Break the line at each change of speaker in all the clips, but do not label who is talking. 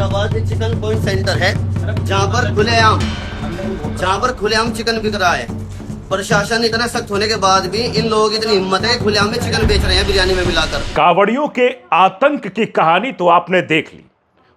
हैदराबाद में chicken point centre है जहाँ पर खुलेआम चिकन बिक रहा है। प्रशासन इतना सख्त होने के बाद भी इन लोगों की इतनी हिम्मत है, खुलेआम में चिकन बेच रहे हैं बिरयानी में मिलाकर।
कावड़ियों के आतंक की कहानी तो आपने देख ली,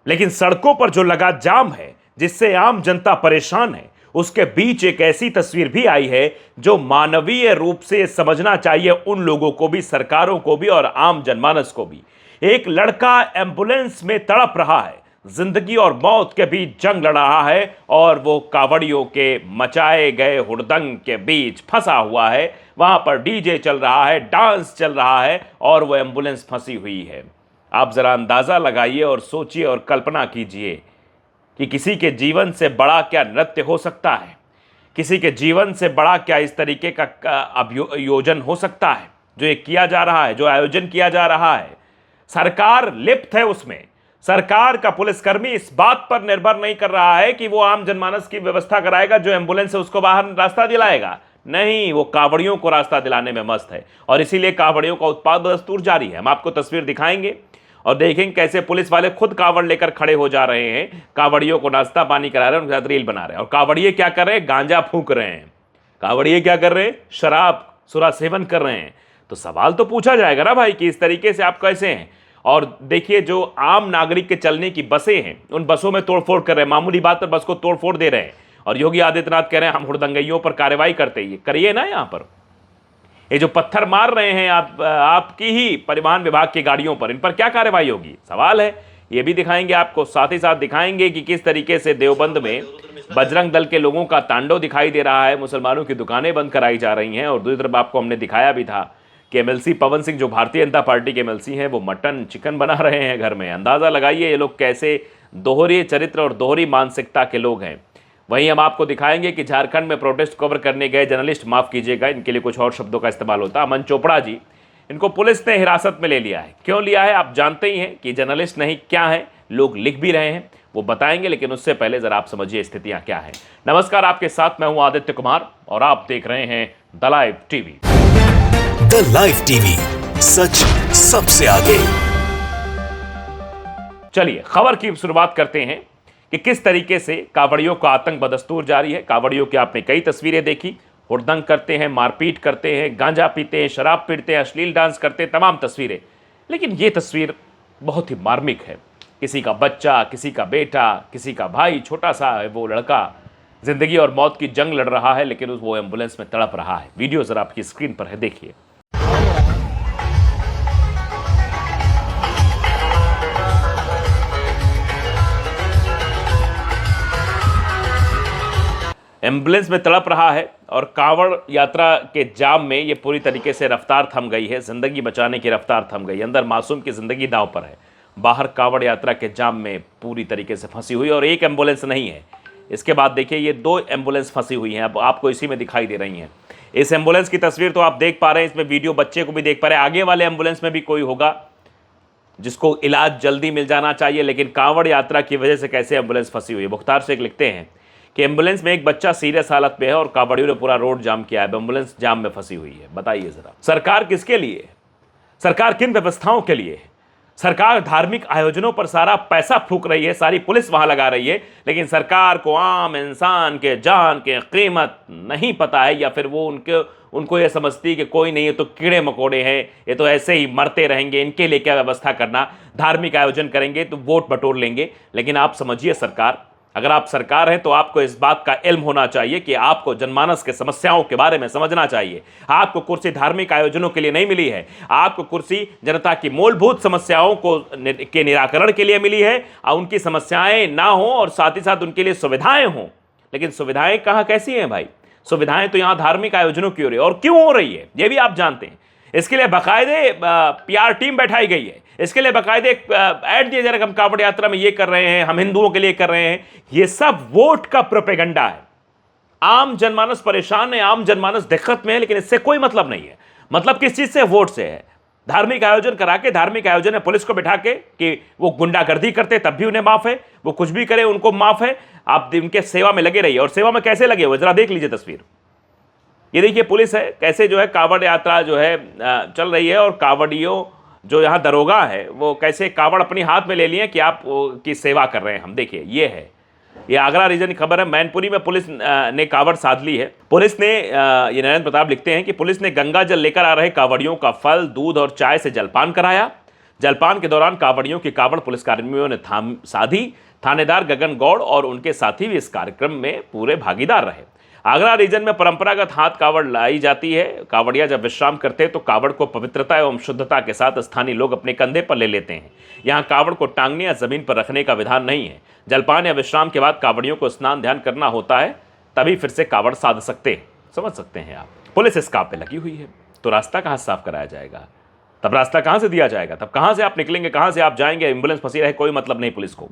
लेकिन सड़कों पर जो लगा जाम है जिससे आम जनता परेशान है, उसके बीच एक ऐसी तस्वीर भी आई है जो मानवीय रूप से समझना चाहिए उन लोगों को भी, सरकारों को भी और आम जनमानस को भी। एक लड़का एम्बुलेंस में तड़प रहा है, जिंदगी और मौत के बीच जंग लड़ रहा है और वो कावड़ियों के मचाए गए हुड़दंग के बीच फंसा हुआ है। वहां पर डीजे चल रहा है, डांस चल रहा है और वो एम्बुलेंस फंसी हुई है। आप जरा अंदाजा लगाइए और सोचिए और कल्पना कीजिए कि किसी के जीवन से बड़ा क्या नृत्य हो सकता है, किसी के जीवन से बड़ा क्या इस तरीके का आयोजन हो सकता है जो ये किया जा रहा है, जो आयोजन किया जा रहा है। सरकार लिप्त है उसमें। सरकार का पुलिसकर्मी इस बात पर निर्भर नहीं कर रहा है कि वो आम जनमानस की व्यवस्था कराएगा, जो एम्बुलेंस है उसको बाहर रास्ता दिलाएगा। नहीं, वो कावड़ियों को रास्ता दिलाने में मस्त है और इसीलिए कावड़ियों का उत्पाद दस्तूर जारी है। हम आपको तस्वीर दिखाएंगे और देखेंगे कैसे पुलिस वाले खुद कावड़ लेकर खड़े हो जा रहे हैं, कावड़ियों को नाश्ता पानी करा रहे हैं, उनके साथ रील बना रहे हैं। और कावड़िये क्या कर रहे हैं? गांजा फूंक रहे हैं। कावड़िये क्या कर रहे हैं? शराब सुरा सेवन कर रहे हैं। तो सवाल तो पूछा जाएगा ना भाई कि इस तरीके से आप कैसे हैं। और देखिए, जो आम नागरिक के चलने की बसें हैं, उन बसों में तोड़फोड़ कर रहे हैं, मामूली बात पर बस को तोड़फोड़ दे रहे हैं। और योगी आदित्यनाथ कह रहे हैं हम हुड़दंगइयों पर कार्रवाई करते ही करिए ना। यहाँ पर ये जो पत्थर मार रहे हैं आपकी ही परिवहन विभाग की गाड़ियों पर, इन पर क्या कार्रवाई होगी, सवाल है। ये भी दिखाएंगे आपको, साथ ही साथ दिखाएंगे कि किस तरीके से देवबंद में बजरंग दल के लोगों का तांडव दिखाई दे रहा है, मुसलमानों की दुकानें बंद कराई जा रही हैं। और दूसरी तरफ आपको हमने दिखाया भी था कि एमएलसी पवन सिंह, जो भारतीय जनता पार्टी के एमएलसी हैं, वो मटन चिकन बना रहे हैं घर में। अंदाज़ा लगाइए ये लोग कैसे दोहरे चरित्र और दोहरी मानसिकता के लोग हैं। वहीं हम आपको दिखाएंगे कि झारखंड में प्रोटेस्ट कवर करने गए जर्नलिस्ट, माफ़ कीजिएगा इनके लिए कुछ और शब्दों का इस्तेमाल होता, अमन चोपड़ा जी, इनको पुलिस ने हिरासत में ले लिया है। क्यों लिया है आप जानते ही हैं कि जर्नलिस्ट नहीं क्या है, लोग लिख भी रहे हैं, वो बताएंगे। लेकिन उससे पहले ज़रा आप समझिए स्थितियाँ क्या हैं। नमस्कार, आपके साथ मैं हूँ आदित्य कुमार और आप देख रहे हैं the live TV.
The live TV, सच सबसे आगे।
चलिए खबर की शुरुआत करते हैं कि किस तरीके से कावड़ियों का आतंक बदस्तूर जारी है। कावड़ियों की आपने कई तस्वीरें देखी, हुड़दंग करते हैं, मारपीट करते हैं, गांजा पीते हैं, शराब पीते हैं, अश्लील डांस करते हैं, तमाम तस्वीरें। लेकिन ये तस्वीर बहुत ही मार्मिक है। किसी का बच्चा, किसी का बेटा, किसी का भाई, छोटा सा है वो लड़का, जिंदगी और मौत की जंग लड़ रहा है, लेकिन वो एम्बुलेंस में तड़प रहा है। वीडियो जरा आपकी स्क्रीन पर है, देखिए। एम्बुलेंस में तड़प रहा है और कांवड़ यात्रा के जाम में ये पूरी तरीके से रफ्तार थम गई है, जिंदगी बचाने की रफ्तार थम गई। अंदर मासूम की जिंदगी दांव पर है, बाहर कांवड़ यात्रा के जाम में पूरी तरीके से फंसी हुई। और एक एम्बुलेंस नहीं है, इसके बाद देखिए ये 2 एम्बुलेंस फंसी हुई हैं, अब आपको इसी में दिखाई दे रही हैं। इस एम्बुलेंस की तस्वीर तो आप देख पा रहे हैं, इसमें वीडियो बच्चे को भी देख पा रहे हैं। आगे वाले एम्बुलेंस में भी कोई होगा जिसको इलाज जल्दी मिल जाना चाहिए, लेकिन कांवड़ यात्रा की वजह से कैसे एम्बुलेंस फंसी हुई है। मुख्तार शेख लिखते हैं कि एम्बुलेंस में एक बच्चा सीरियस हालत में है और कावड़ियों ने पूरा रोड जाम किया है, एम्बुलेंस जाम में फंसी हुई है। बताइए जरा, सरकार किसके लिए है? सरकार किन व्यवस्थाओं के लिए है? सरकार धार्मिक आयोजनों पर सारा पैसा फूंक रही है, सारी पुलिस वहां लगा रही है, लेकिन सरकार को आम इंसान के जान के कीमत नहीं पता है, या फिर वो उनको ये समझती है कि कोई नहीं है तो कीड़े मकोड़े हैं, ये तो ऐसे ही मरते रहेंगे, इनके लिए क्या व्यवस्था करना, धार्मिक आयोजन करेंगे तो वोट बटोर लेंगे। लेकिन आप समझिए सरकार, अगर आप सरकार हैं तो आपको इस बात का इल्म होना चाहिए कि आपको जनमानस के समस्याओं के बारे में समझना चाहिए। आपको कुर्सी धार्मिक आयोजनों के लिए नहीं मिली है, आपको कुर्सी जनता की मूलभूत समस्याओं के निराकरण के लिए मिली है, और उनकी समस्याएं ना हो और साथ ही साथ उनके लिए सुविधाएं हों। लेकिन सुविधाएं कहाँ कैसी हैं भाई? सुविधाएं तो यहाँ धार्मिक आयोजनों की हो रही है, और क्यों हो रही है ये भी आप जानते हैं। इसके लिए बाकायदे पीआर टीम बैठाई गई है, इसके लिए बाकायदे ऐड दिया जा रहा है, हम कांवड़ यात्रा में ये कर रहे हैं, हम हिंदुओं के लिए कर रहे हैं। ये सब वोट का प्रोपेगेंडा है। आम जनमानस परेशान है, आम जनमानस दिक्कत में है, लेकिन इससे कोई मतलब नहीं है। मतलब किस चीज से? वोट से है। धार्मिक आयोजन करा के, धार्मिक आयोजन है पुलिस को बिठा के कि वो गुंडागर्दी करते तब भी उन्हें माफ है, वो कुछ भी करे उनको माफ है। आप उनके सेवा में लगे रहिए। और सेवा में कैसे लगे हुए जरा देख लीजिए तस्वीर। ये देखिए पुलिस है कैसे जो है कांवड़ यात्रा जो है चल रही है, और कांवड़ियों जो यहाँ दरोगा है वो कैसे कावड़ अपनी हाथ में ले लिए कि आप की सेवा कर रहे हैं हम। देखिए ये है, ये आगरा रीजन की खबर है। मैनपुरी में पुलिस ने कावड़ साध ली है। पुलिस ने ये नरेंद्र प्रताप लिखते हैं कि पुलिस ने गंगा जल लेकर आ रहे कावड़ियों का फल, दूध और चाय से जलपान कराया। जलपान के दौरान कावड़ियों की कावड़ पुलिसकर्मियों ने साधी। थानेदार गगन गौड़ और उनके साथी भी इस कार्यक्रम में पूरे भागीदार रहे। आगरा रीजन में परंपरागत हाथ कावड़ लाई जाती है। कावड़िया जब विश्राम करते हैं तो कावड़ को पवित्रता एवं शुद्धता के साथ स्थानीय लोग अपने कंधे पर ले लेते हैं। यहाँ कावड़ को टांगने या जमीन पर रखने का विधान नहीं है। जलपान या विश्राम के बाद कावड़ियों को स्नान ध्यान करना होता है, तभी फिर से कावड़ साध सकते हैं। समझ सकते हैं आप। पुलिस इस काम पे लगी हुई है, तो रास्ता कहाँ साफ कराया जाएगा, तब रास्ता कहाँ से दिया जाएगा, तब कहाँ से आप निकलेंगे, कहाँ से आप जाएंगे। एम्बुलेंस फंसी रहे, कोई मतलब नहीं पुलिस को।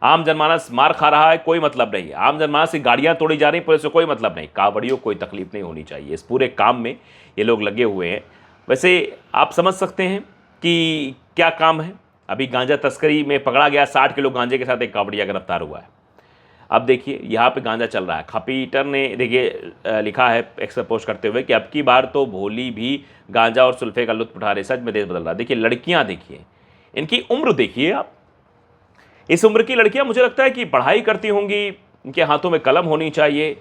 आम जनमानस मार खा रहा है, कोई मतलब नहीं। आम जनमानस की गाड़ियां तोड़ी जा रही, पुलिस को कोई मतलब नहीं। कावड़ियों को कोई तकलीफ नहीं होनी चाहिए। इस पूरे काम में ये लोग लगे हुए हैं। वैसे आप समझ सकते हैं कि क्या काम है। अभी गांजा तस्करी में पकड़ा गया, 60 किलो गांजे के साथ एक कावड़िया गिरफ्तार हुआ है। अब देखिए यहाँ पे गांजा चल रहा है। खपीटर ने देखिए लिखा है एक्स पर पोस्ट करते हुए कि अब की बार तो भोली भी गांजा और सुल्फे का लुत्फ उठा रहे। सच में देश बदल रहा है। देखिए लड़कियाँ, देखिए इनकी उम्र देखिए आप। इस उम्र की लड़कियां मुझे लगता है कि पढ़ाई करती होंगी, इनके हाथों में कलम होनी चाहिए,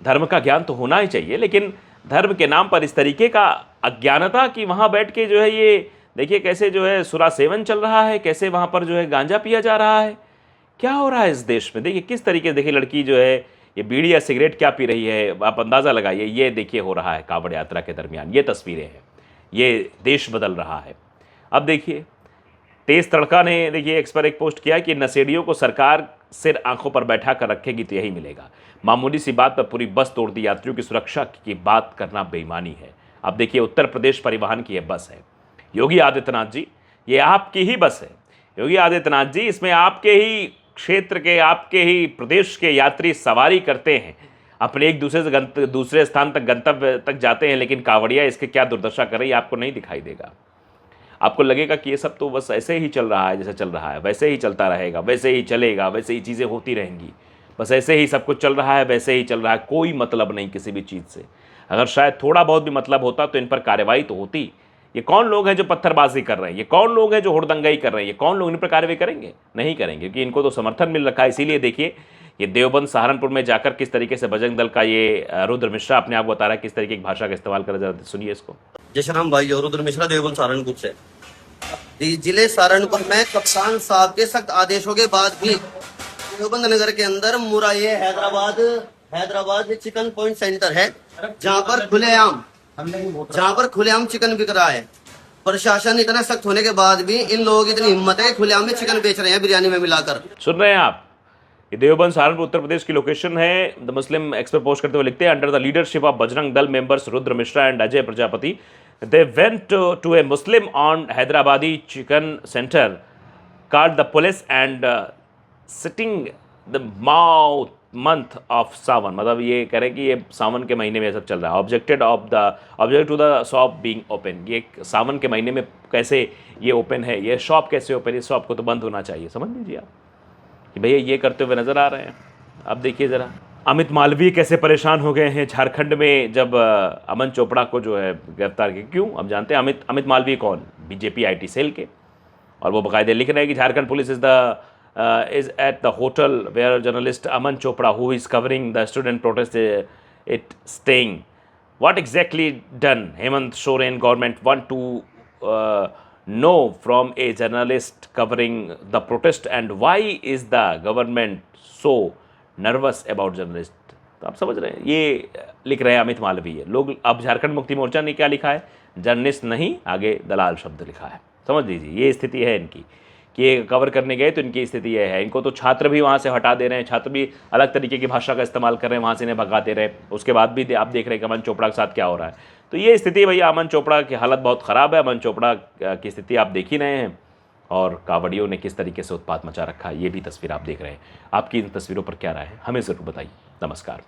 धर्म का ज्ञान तो होना ही चाहिए। लेकिन धर्म के नाम पर इस तरीके का अज्ञानता कि वहाँ बैठ के जो है ये देखिए कैसे जो है सुरा सेवन चल रहा है, कैसे वहाँ पर जो है गांजा पिया जा रहा है। क्या हो रहा है इस देश में। देखिए किस तरीके से, देखिए लड़की जो है ये बीड़ी या सिगरेट क्या पी रही है, आप अंदाज़ा लगाइए। ये देखिए हो रहा है कावड़ यात्रा के दरमियान, ये तस्वीरें हैं। ये देश बदल रहा है। अब देखिए तेज तड़का ने देखिए एक्स पर एक पोस्ट किया कि नशेड़ियों को सरकार सिर आंखों पर बैठा कर रखेगी तो यही मिलेगा। मामूली सी बात पर पूरी बस तोड़ दी। यात्रियों की सुरक्षा की बात करना बेईमानी है। अब देखिए उत्तर प्रदेश परिवहन की यह बस है। योगी आदित्यनाथ जी, ये आपकी ही बस है। योगी आदित्यनाथ जी, इसमें आपके ही क्षेत्र के, आपके ही प्रदेश के यात्री सवारी करते हैं, अपने एक दूसरे से दूसरे स्थान तक, गंतव्य तक जाते हैं। लेकिन कावड़िया इसके क्या दुर्दशा कर रही है आपको नहीं दिखाई देगा। आपको लगेगा कि ये सब तो बस ऐसे ही चल रहा है, जैसे चल रहा है वैसे ही चलता रहेगा, वैसे ही चलेगा, वैसे ही चीज़ें होती रहेंगी, बस ऐसे ही सब कुछ चल रहा है, वैसे ही चल रहा है। कोई मतलब नहीं किसी भी चीज़ से। अगर शायद थोड़ा बहुत भी मतलब होता तो इन पर कार्रवाई तो होती। ये कौन लोग हैं जो पत्थरबाजी कर रहे हैं, ये कौन लोग हैं जो हुड़दंगाई कर रहे हैं, ये कौन लोग इन पर कार्रवाई करेंगे? नहीं करेंगे, क्योंकि इनको तो समर्थन मिल रखा है। इसीलिए देखिए ये देवबंद सहारनपुर में जाकर किस तरीके से बजरंग दल का ये रुद्र मिश्रा अपने आप बता रहा है किस तरीके की भाषा का इस्तेमाल कर रहा है। सुनिए इसको।
जय श्री राम भाई, रुद्र मिश्रा देवबंद सहारनपुर से। जिले सहारनपुर में कप्तान साहब के सख्त आदेशों के बाद भी देवबंद नगर के अंदर मुराये हैदराबाद चिकन पॉइंट सेंटर है, जहाँ पर खुलेआम चिकन बिक रहा है। प्रशासन इतना सख्त होने के बाद भी इन लोगों की इतनी हिम्मत है, खुलेआम में चिकन बेच रहे हैं बिरयानी में मिलाकर।
सुन रहे हैं आप, ये देवबंद सहारनपुर उत्तर प्रदेश की लोकेशन है। द मुस्लिम एक्स पर पोस्ट करते हुए लिखते हैं, under the leadership of Bajrang Dal members Rudra Mishra and Ajay Prajapati, they went to a Muslim owned Hyderabadi chicken center, called the police and sitting the month of सावन, मतलब ये कह रहे हैं कि ये सावन के महीने में ये सब चल रहा है। Object to the shop being open, ये सावन के महीने में कैसे ये ओपन है, ये शॉप कैसे ओपन है, इस शॉप को तो बंद होना चाहिए। समझ लीजिए आप कि भैया ये करते हुए नजर आ रहे हैं। अब देखिए ज़रा अमित मालवीय कैसे परेशान हो गए हैं झारखंड में जब अमन चोपड़ा को जो है गिरफ्तार किया। क्यों? अब जानते हैं अमित मालवीय कौन, बीजेपी IT सेल के। और वो बाकायदे लिख रहे हैं कि Jharkhand police is at the hotel where journalist Aman Chopra who is covering the student protest it staying. What exactly done Hemant Soren government want to know from a journalist covering the protest and why is the government so nervous about journalist. तो आप समझ रहे हैं, ये लिख रहे हैं अमित मालवीय। लोग अब झारखंड मुक्ति मोर्चा ने क्या लिखा है, जर्नलिस्ट नहीं, आगे दलाल शब्द लिखा है। समझ लीजिए ये स्थिति है इनकी कि ये कवर करने गए तो इनकी स्थिति ये है। इनको तो छात्र भी वहाँ से हटा दे रहे हैं, छात्र भी अलग तरीके की भाषा का इस्तेमाल कर रहे हैं, वहाँ से इन्हें भगा दे रहे हैं। उसके बाद भी आप देख रहे हैं कि अमन चोपड़ा के साथ क्या हो रहा है। तो ये स्थिति भैया, अमन चोपड़ा की हालत बहुत ख़राब है। अमन चोपड़ा की स्थिति आप देख ही रहे हैं, और कावड़ियों ने किस तरीके से उत्पात मचा रखा है, ये भी तस्वीर आप देख रहे हैं। आपकी इन तस्वीरों पर क्या राय है, हमें ज़रूर बताइए। नमस्कार।